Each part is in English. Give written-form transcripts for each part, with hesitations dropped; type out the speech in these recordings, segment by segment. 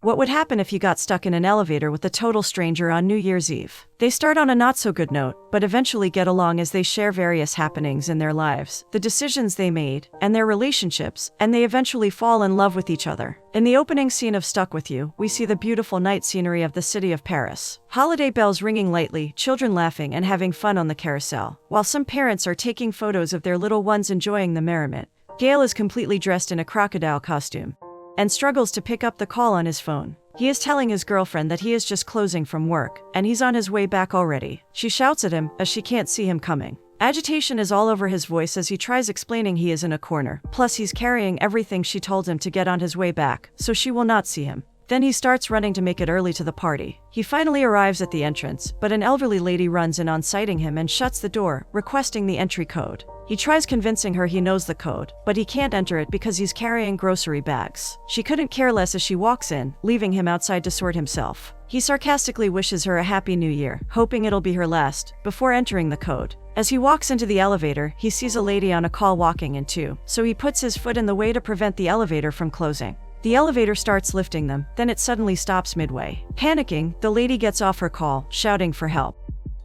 What would happen if you got stuck in an elevator with a total stranger on New Year's Eve? They start on a not-so-good note, but eventually get along as they share various happenings in their lives, the decisions they made, and their relationships, and they eventually fall in love with each other. In the opening scene of Stuck With You, we see the beautiful night scenery of the city of Paris. Holiday bells ringing lightly, children laughing and having fun on the carousel, while some parents are taking photos of their little ones enjoying the merriment. Gale is completely dressed in a crocodile costume and struggles to pick up the call on his phone. He is telling his girlfriend that he is just closing from work, and he's on his way back already. She shouts at him, as she can't see him coming. Agitation is all over his voice as he tries explaining he is in a corner. Plus he's carrying everything she told him to get on his way back, so she will not see him. Then he starts running to make it early to the party. He finally arrives at the entrance, but an elderly lady runs in on sighting him and shuts the door, requesting the entry code. He tries convincing her he knows the code, but he can't enter it because he's carrying grocery bags. She couldn't care less as she walks in, leaving him outside to sort himself. He sarcastically wishes her a happy new year, hoping it'll be her last, before entering the code. As he walks into the elevator, he sees a lady on a call walking in too, so he puts his foot in the way to prevent the elevator from closing. The elevator starts lifting them, then it suddenly stops midway. Panicking, the lady gets off her call, shouting for help.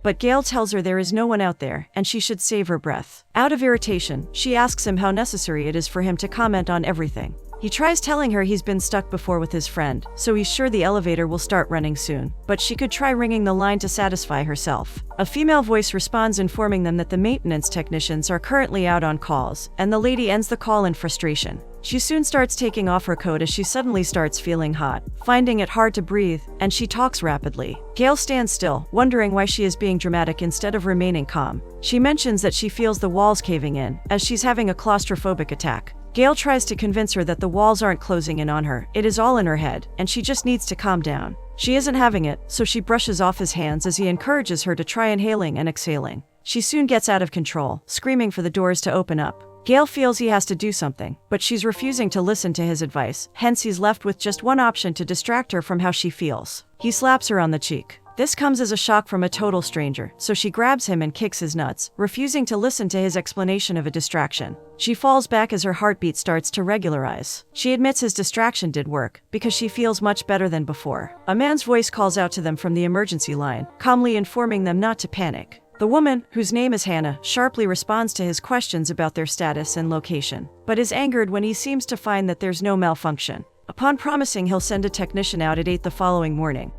But Gale tells her there is no one out there, and she should save her breath. Out of irritation, she asks him how necessary it is for him to comment on everything. He tries telling her he's been stuck before with his friend, so he's sure the elevator will start running soon. But she could try ringing the line to satisfy herself. A female voice responds informing them that the maintenance technicians are currently out on calls, and the lady ends the call in frustration. She soon starts taking off her coat as she suddenly starts feeling hot, finding it hard to breathe, and she talks rapidly. Gale stands still, wondering why she is being dramatic instead of remaining calm. She mentions that she feels the walls caving in, as she's having a claustrophobic attack. Gale tries to convince her that the walls aren't closing in on her, it is all in her head, and she just needs to calm down. She isn't having it, so she brushes off his hands as he encourages her to try inhaling and exhaling. She soon gets out of control, screaming for the doors to open up. Gale feels he has to do something, but she's refusing to listen to his advice, hence he's left with just one option to distract her from how she feels. He slaps her on the cheek. This comes as a shock from a total stranger, so she grabs him and kicks his nuts, refusing to listen to his explanation of a distraction. She falls back as her heartbeat starts to regularize. She admits his distraction did work, because she feels much better than before. A man's voice calls out to them from the emergency line, calmly informing them not to panic. The woman, whose name is Hannah, sharply responds to his questions about their status and location, but is angered when he seems to find that there's no malfunction. Upon promising he'll send a technician out at 8 the following morning,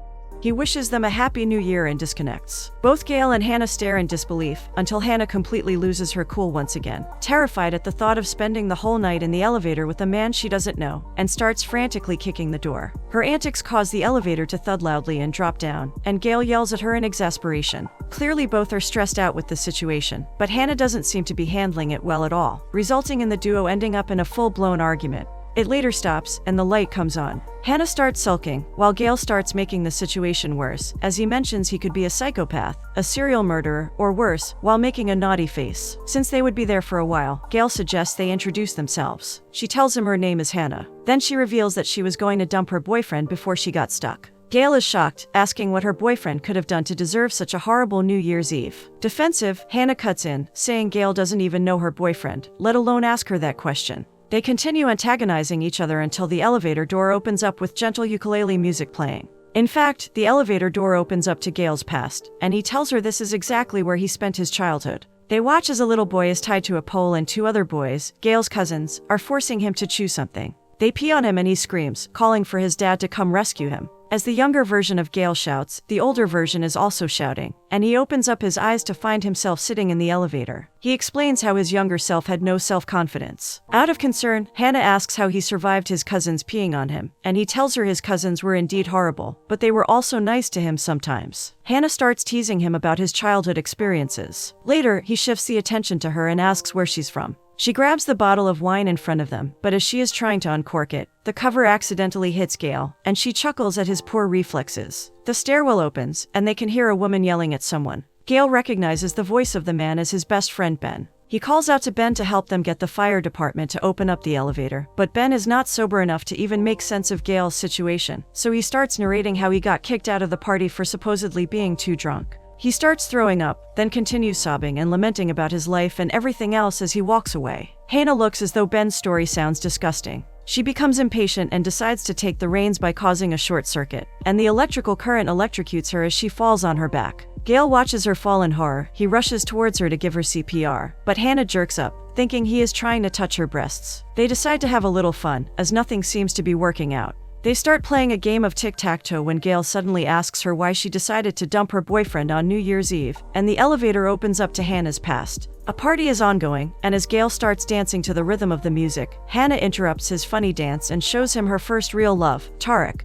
he wishes them a happy new year and disconnects. Both Gale and Hannah stare in disbelief, until Hannah completely loses her cool once again, terrified at the thought of spending the whole night in the elevator with a man she doesn't know, and starts frantically kicking the door. Her antics cause the elevator to thud loudly and drop down, and Gale yells at her in exasperation. Clearly both are stressed out with the situation, but Hannah doesn't seem to be handling it well at all, resulting in the duo ending up in a full-blown argument. It later stops, and the light comes on. Hannah starts sulking, while Gale starts making the situation worse, as he mentions he could be a psychopath, a serial murderer, or worse, while making a naughty face. Since they would be there for a while, Gale suggests they introduce themselves. She tells him her name is Hannah. Then she reveals that she was going to dump her boyfriend before she got stuck. Gale is shocked, asking what her boyfriend could have done to deserve such a horrible New Year's Eve. Defensive, Hannah cuts in, saying Gale doesn't even know her boyfriend, let alone ask her that question. They continue antagonizing each other until the elevator door opens up with gentle ukulele music playing. In fact, the elevator door opens up to Gale's past, and he tells her this is exactly where he spent his childhood. They watch as a little boy is tied to a pole and two other boys, Gale's cousins, are forcing him to choose something. They pee on him and he screams, calling for his dad to come rescue him. As the younger version of Gale shouts, the older version is also shouting, and he opens up his eyes to find himself sitting in the elevator. He explains how his younger self had no self-confidence. Out of concern, Hannah asks how he survived his cousins peeing on him, and he tells her his cousins were indeed horrible, but they were also nice to him sometimes. Hannah starts teasing him about his childhood experiences. Later, he shifts the attention to her and asks where she's from. She grabs the bottle of wine in front of them, but as she is trying to uncork it, the cover accidentally hits Gale, and she chuckles at his poor reflexes. The stairwell opens, and they can hear a woman yelling at someone. Gale recognizes the voice of the man as his best friend Ben. He calls out to Ben to help them get the fire department to open up the elevator, but Ben is not sober enough to even make sense of Gale's situation, so he starts narrating how he got kicked out of the party for supposedly being too drunk. He starts throwing up, then continues sobbing and lamenting about his life and everything else as he walks away. Hannah looks as though Ben's story sounds disgusting. She becomes impatient and decides to take the reins by causing a short circuit, and the electrical current electrocutes her as she falls on her back. Gale watches her fall in horror. He rushes towards her to give her CPR, but Hannah jerks up, thinking he is trying to touch her breasts. They decide to have a little fun, as nothing seems to be working out. They start playing a game of tic-tac-toe when Gale suddenly asks her why she decided to dump her boyfriend on New Year's Eve, and the elevator opens up to Hannah's past. A party is ongoing, and as Gale starts dancing to the rhythm of the music, Hannah interrupts his funny dance and shows him her first real love, Tarek,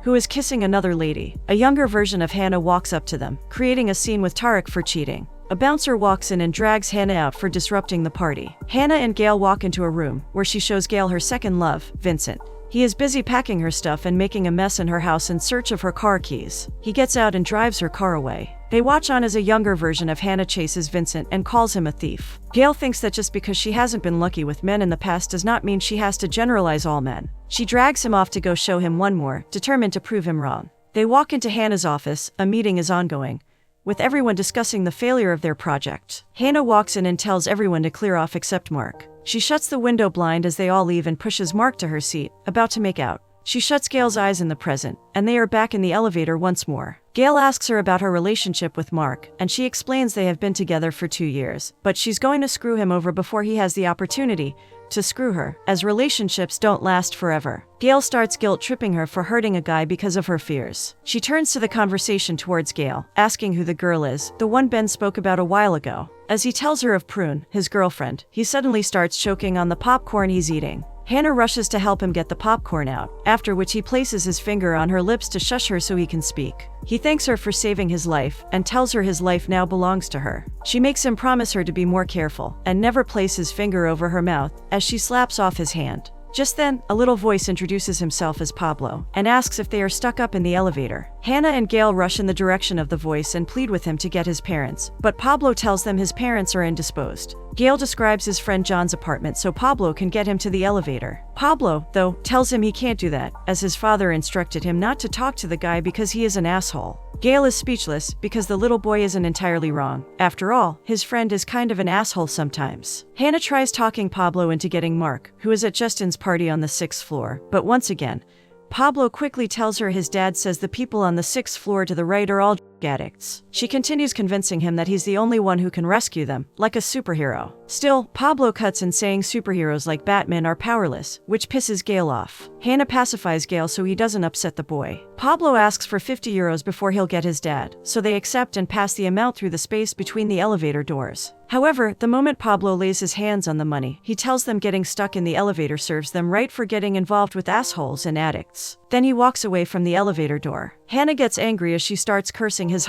who is kissing another lady. A younger version of Hannah walks up to them, creating a scene with Tarek for cheating. A bouncer walks in and drags Hannah out for disrupting the party. Hannah and Gale walk into a room, where she shows Gale her second love, Vincent. He is busy packing her stuff and making a mess in her house in search of her car keys. He gets out and drives her car away. They watch on as a younger version of Hannah chases Vincent and calls him a thief. Gale thinks that just because she hasn't been lucky with men in the past does not mean she has to generalize all men. She drags him off to go show him one more, determined to prove him wrong. They walk into Hannah's office. A meeting is ongoing, with everyone discussing the failure of their project. Hannah walks in and tells everyone to clear off except Mark. She shuts the window blind as they all leave and pushes Mark to her seat, about to make out. She shuts Gale's eyes in the present, and they are back in the elevator once more. Gale asks her about her relationship with Mark, and she explains they have been together for 2 years, but she's going to screw him over before he has the opportunity to screw her, as relationships don't last forever. Gale starts guilt-tripping her for hurting a guy because of her fears. She turns to the conversation towards Gale, asking who the girl is, the one Ben spoke about a while ago. As he tells her of Prune, his girlfriend, he suddenly starts choking on the popcorn he's eating. Hannah rushes to help him get the popcorn out, after which he places his finger on her lips to shush her so he can speak. He thanks her for saving his life, and tells her his life now belongs to her. She makes him promise her to be more careful, and never place his finger over her mouth, as she slaps off his hand. Just then, a little voice introduces himself as Pablo, and asks if they are stuck up in the elevator. Hannah and Gale rush in the direction of the voice and plead with him to get his parents, but Pablo tells them his parents are indisposed. Gale describes his friend John's apartment so Pablo can get him to the elevator. Pablo, though, tells him he can't do that, as his father instructed him not to talk to the guy because he is an asshole. Gale is speechless because the little boy isn't entirely wrong. After all, his friend is kind of an asshole sometimes. Hannah tries talking Pablo into getting Mark, who is at Justin's party on the 6th floor, but once again, Pablo quickly tells her his dad says the people on the 6th floor to the right are all addicts. She continues convincing him that he's the only one who can rescue them, like a superhero. Still, Pablo cuts in saying superheroes like Batman are powerless, which pisses Gale off. Hannah pacifies Gale so he doesn't upset the boy. Pablo asks for 50 euros before he'll get his dad, so they accept and pass the amount through the space between the elevator doors. However, the moment Pablo lays his hands on the money, he tells them getting stuck in the elevator serves them right for getting involved with assholes and addicts. Then he walks away from the elevator door. Hannah gets angry as she starts cursing his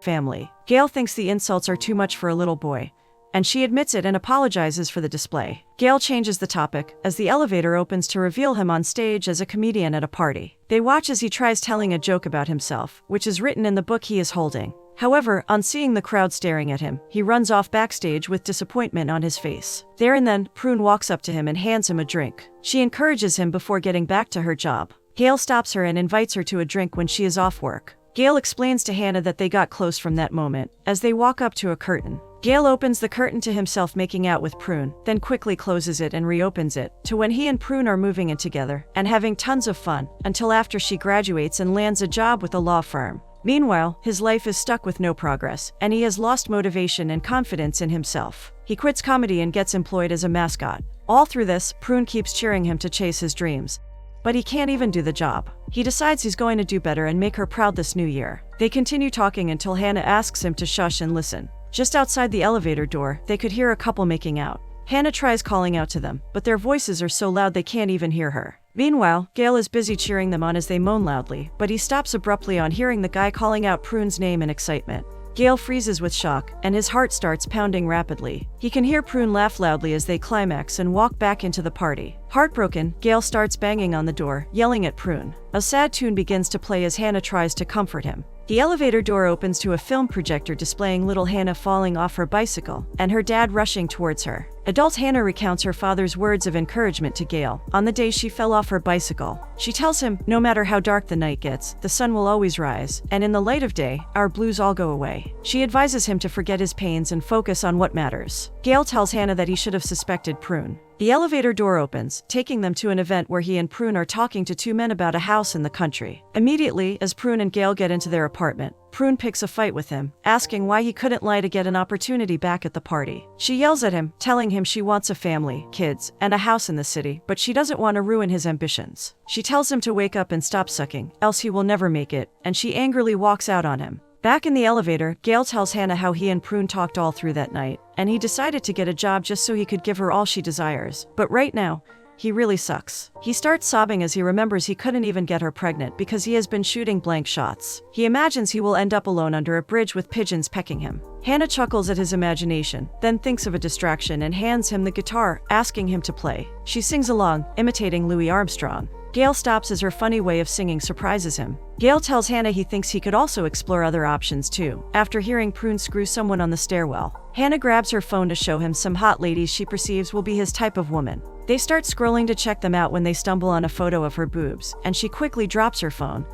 family. Gale thinks the insults are too much for a little boy, and she admits it and apologizes for the display. Gale changes the topic, as the elevator opens to reveal him on stage as a comedian at a party. They watch as he tries telling a joke about himself, which is written in the book he is holding. However, on seeing the crowd staring at him, he runs off backstage with disappointment on his face. There and then, Prune walks up to him and hands him a drink. She encourages him before getting back to her job. Gale stops her and invites her to a drink when she is off work. Gale explains to Hannah that they got close from that moment, as they walk up to a curtain. Gale opens the curtain to himself making out with Prune, then quickly closes it and reopens it, to when he and Prune are moving in together, and having tons of fun, until after she graduates and lands a job with a law firm. Meanwhile, his life is stuck with no progress, and he has lost motivation and confidence in himself. He quits comedy and gets employed as a mascot. All through this, Prune keeps cheering him to chase his dreams, but he can't even do the job. He decides he's going to do better and make her proud this new year. They continue talking until Hannah asks him to shush and listen. Just outside the elevator door, they could hear a couple making out. Hannah tries calling out to them, but their voices are so loud they can't even hear her. Meanwhile, Gale is busy cheering them on as they moan loudly, but he stops abruptly on hearing the guy calling out Prune's name in excitement. Gale freezes with shock, and his heart starts pounding rapidly. He can hear Prune laugh loudly as they climax and walk back into the party. Heartbroken, Gale starts banging on the door, yelling at Prune. A sad tune begins to play as Hannah tries to comfort him. The elevator door opens to a film projector displaying little Hannah falling off her bicycle, and her dad rushing towards her. Adult Hannah recounts her father's words of encouragement to Gail on the day she fell off her bicycle. She tells him, no matter how dark the night gets, the sun will always rise, and in the light of day, our blues all go away. She advises him to forget his pains and focus on what matters. Gail tells Hannah that he should have suspected Prune. The elevator door opens, taking them to an event where he and Prune are talking to two men about a house in the country. Immediately, as Prune and Gail get into their apartment, Prune picks a fight with him, asking why he couldn't lie to get an opportunity back at the party. She yells at him, telling him she wants a family, kids, and a house in the city, but she doesn't want to ruin his ambitions. She tells him to wake up and stop sucking, else he will never make it, and she angrily walks out on him. Back in the elevator, Gail tells Hannah how he and Prune talked all through that night, and he decided to get a job just so he could give her all she desires. But right now, he really sucks. He starts sobbing as he remembers he couldn't even get her pregnant because he has been shooting blank shots. He imagines he will end up alone under a bridge with pigeons pecking him. Hannah chuckles at his imagination, then thinks of a distraction and hands him the guitar, asking him to play. She sings along, imitating Louis Armstrong. Gail stops as her funny way of singing surprises him. Gail tells Hannah he thinks he could also explore other options too, after hearing Prune screw someone on the stairwell. Hannah grabs her phone to show him some hot ladies she perceives will be his type of woman. They start scrolling to check them out when they stumble on a photo of her boobs, and she quickly drops her phone.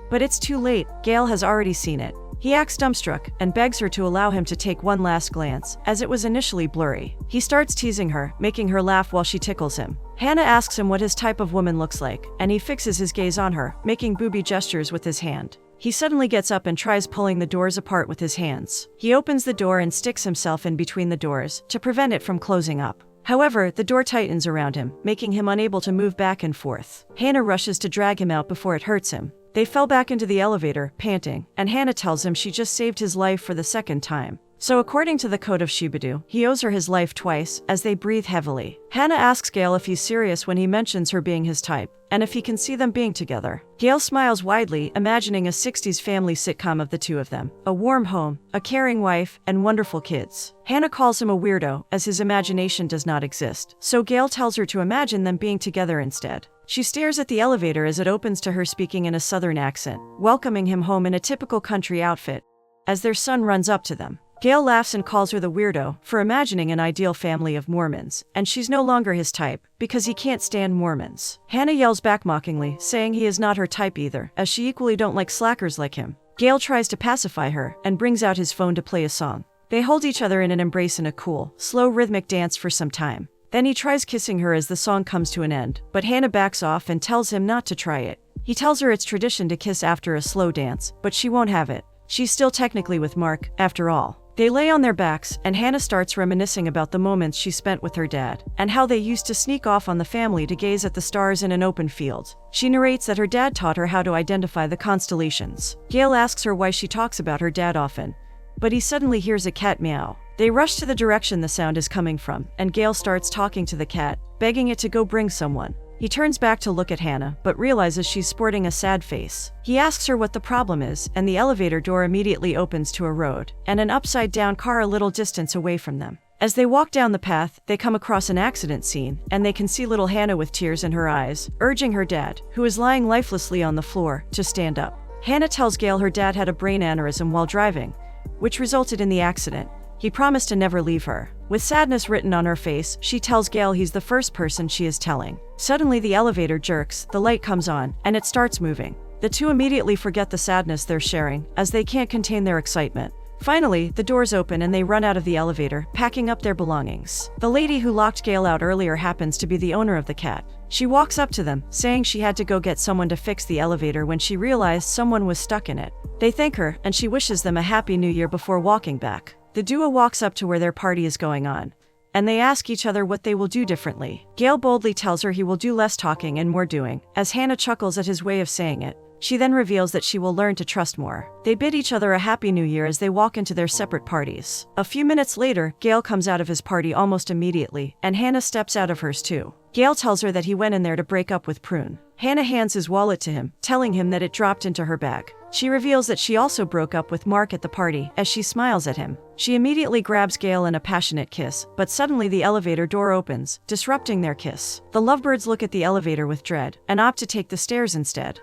But it's too late, Gail has already seen it. He acts dumbstruck and begs her to allow him to take one last glance, as it was initially blurry. He starts teasing her, making her laugh while she tickles him. Hannah asks him what his type of woman looks like, and he fixes his gaze on her, making booby gestures with his hand. He suddenly gets up and tries pulling the doors apart with his hands. He opens the door and sticks himself in between the doors, to prevent it from closing up. However, the door tightens around him, making him unable to move back and forth. Hannah rushes to drag him out before it hurts him. They fell back into the elevator, panting, and Hannah tells him she just saved his life for the second time. So according to the code of Shibadu, he owes her his life twice, as they breathe heavily. Hannah asks Gail if he's serious when he mentions her being his type, and if he can see them being together. Gail smiles widely, imagining a 60s family sitcom of the two of them. A warm home, a caring wife, and wonderful kids. Hannah calls him a weirdo, as his imagination does not exist, so Gail tells her to imagine them being together instead. She stares at the elevator as it opens to her speaking in a southern accent, welcoming him home in a typical country outfit, as their son runs up to them. Gail laughs and calls her the weirdo for imagining an ideal family of Mormons, and she's no longer his type, because he can't stand Mormons. Hannah yells back mockingly, saying he is not her type either, as she equally don't like slackers like him. Gail tries to pacify her, and brings out his phone to play a song. They hold each other in an embrace in a cool, slow rhythmic dance for some time. Then he tries kissing her as the song comes to an end, but Hannah backs off and tells him not to try it. He tells her it's tradition to kiss after a slow dance, but she won't have it. She's still technically with Mark, after all. They lay on their backs, and Hannah starts reminiscing about the moments she spent with her dad, and how they used to sneak off on the family to gaze at the stars in an open field. She narrates that her dad taught her how to identify the constellations. Gail asks her why she talks about her dad often, but he suddenly hears a cat meow. They rush to the direction the sound is coming from, and Gail starts talking to the cat, begging it to go bring someone. He turns back to look at Hannah, but realizes she's sporting a sad face. He asks her what the problem is, and the elevator door immediately opens to a road, and an upside-down car a little distance away from them. As they walk down the path, they come across an accident scene, and they can see little Hannah with tears in her eyes, urging her dad, who is lying lifelessly on the floor, to stand up. Hannah tells Gail her dad had a brain aneurysm while driving, which resulted in the accident. He promised to never leave her. With sadness written on her face, she tells Gail he's the first person she is telling. Suddenly the elevator jerks, the light comes on, and it starts moving. The two immediately forget the sadness they're sharing, as they can't contain their excitement. Finally, the doors open and they run out of the elevator, packing up their belongings. The lady who locked Gail out earlier happens to be the owner of the cat. She walks up to them, saying she had to go get someone to fix the elevator when she realized someone was stuck in it. They thank her, and she wishes them a happy new year before walking back. The duo walks up to where their party is going on, and they ask each other what they will do differently. Gail boldly tells her he will do less talking and more doing, as Hannah chuckles at his way of saying it. She then reveals that she will learn to trust more. They bid each other a happy new year as they walk into their separate parties. A few minutes later, Gail comes out of his party almost immediately, and Hannah steps out of hers too. Gail tells her that he went in there to break up with Prune. Hannah hands his wallet to him, telling him that it dropped into her bag. She reveals that she also broke up with Mark at the party, as she smiles at him. She immediately grabs Gail in a passionate kiss, but suddenly the elevator door opens, disrupting their kiss. The lovebirds look at the elevator with dread, and opt to take the stairs instead.